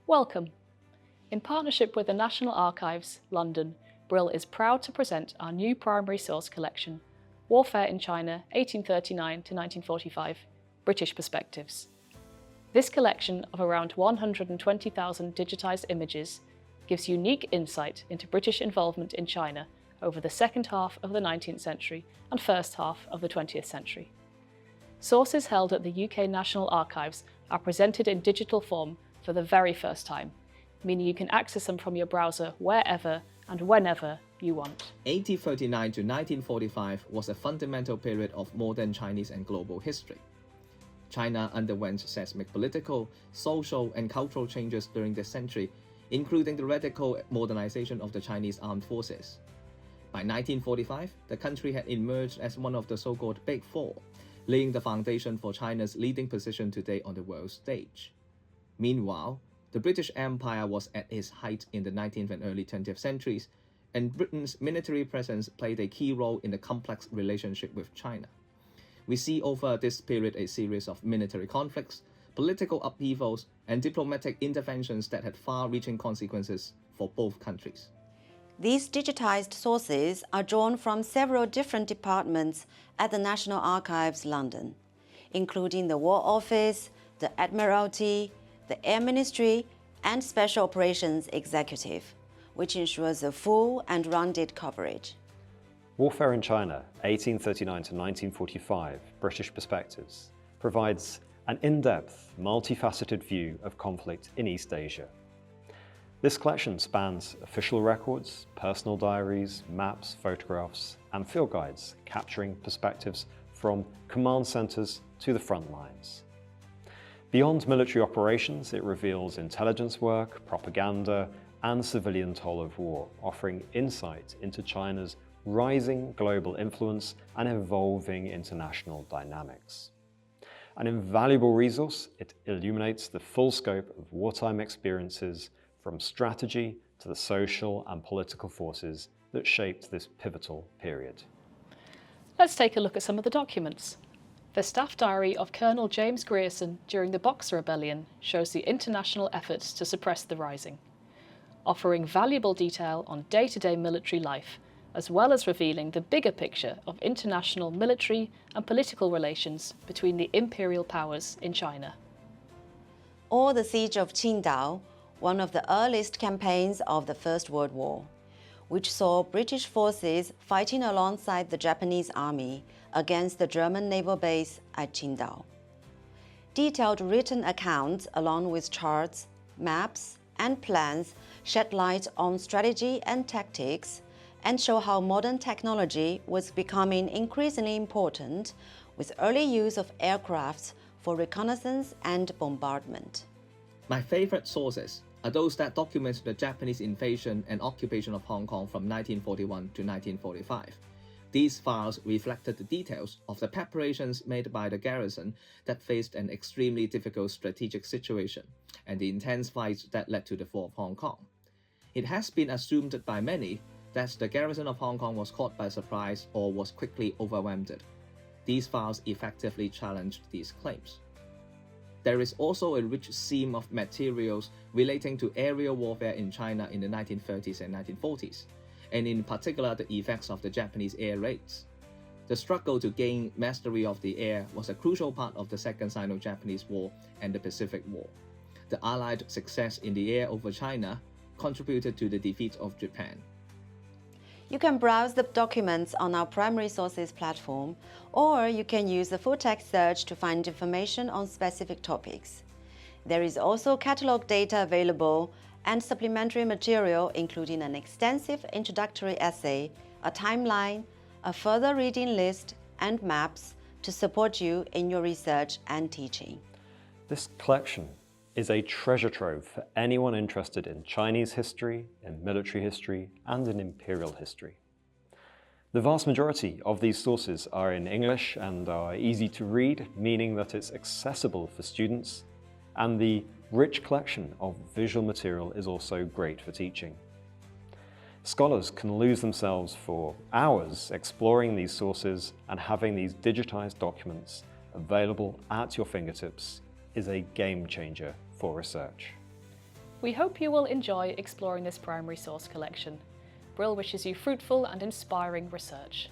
Welcome! In partnership with the National Archives, London, Brill is proud to present our new primary source collection, Warfare in China 1839 to 1945, British Perspectives. This collection of around 120,000 digitized images gives unique insight into British involvement in China over the second half of the 19th century and first half of the 20th century. Sources held at the UK National Archives are presented in digital form for the very first time, meaning you can access them from your browser wherever and whenever you want. 1839 to 1945 was a fundamental period of modern Chinese and global history. China underwent seismic political, social, and cultural changes during this century, including the radical modernization of the Chinese armed forces. By 1945, the country had emerged as one of the so-called Big Four, laying the foundation for China's leading position today on the world stage. Meanwhile, the British Empire was at its height in the 19th and early 20th centuries, and Britain's military presence played a key role in the complex relationship with China. We see over this period a series of military conflicts, political upheavals, and diplomatic interventions that had far-reaching consequences for both countries. These digitized sources are drawn from several different departments at the National Archives, London, including the War Office, the Admiralty, the Air Ministry, and Special Operations Executive, which ensures a full and rounded coverage. Warfare in China, 1839 to 1945, British Perspectives, provides an in-depth, multifaceted view of conflict in East Asia. This collection spans official records, personal diaries, maps, photographs, and field guides capturing perspectives from command centers to the front lines. Beyond military operations, it reveals intelligence work, propaganda, and civilian toll of war, offering insight into China's rising global influence and evolving international dynamics. An invaluable resource, it illuminates the full scope of wartime experiences, from strategy to the social and political forces that shaped this pivotal period. Let's take a look at some of the documents. The staff diary of Colonel James Grierson during the Boxer Rebellion shows the international efforts to suppress the rising, offering valuable detail on day-to-day military life, as well as revealing the bigger picture of international military and political relations between the imperial powers in China. Or the Siege of Qingdao, one of the earliest campaigns of the First World War, which saw British forces fighting alongside the Japanese army against the German naval base at Qingdao. Detailed written accounts along with charts, maps, and plans shed light on strategy and tactics and show how modern technology was becoming increasingly important with early use of aircraft for reconnaissance and bombardment. My favorite sources are those that document the Japanese invasion and occupation of Hong Kong from 1941 to 1945. These files reflected the details of the preparations made by the garrison that faced an extremely difficult strategic situation and the intense fights that led to the fall of Hong Kong. It has been assumed by many that the garrison of Hong Kong was caught by surprise or was quickly overwhelmed. These files effectively challenged these claims. There is also a rich seam of materials relating to aerial warfare in China in the 1930s and 1940s, and in particular the effects of the Japanese air raids. The struggle to gain mastery of the air was a crucial part of the Second Sino-Japanese War and the Pacific War. The Allied success in the air over China contributed to the defeat of Japan. You can browse the documents on our primary sources platform, or you can use the full-text search to find information on specific topics. There is also catalog data available and supplementary material, including an extensive introductory essay, a timeline, a further reading list, and maps to support you in your research and teaching. This collection is a treasure trove for anyone interested in Chinese history, in military history, and in imperial history. The vast majority of these sources are in English and are easy to read, meaning that it's accessible for students, and the rich collection of visual material is also great for teaching. Scholars can lose themselves for hours exploring these sources, and having these digitized documents available at your fingertips is a game changer for research. We hope you will enjoy exploring this primary source collection. Brill wishes you fruitful and inspiring research.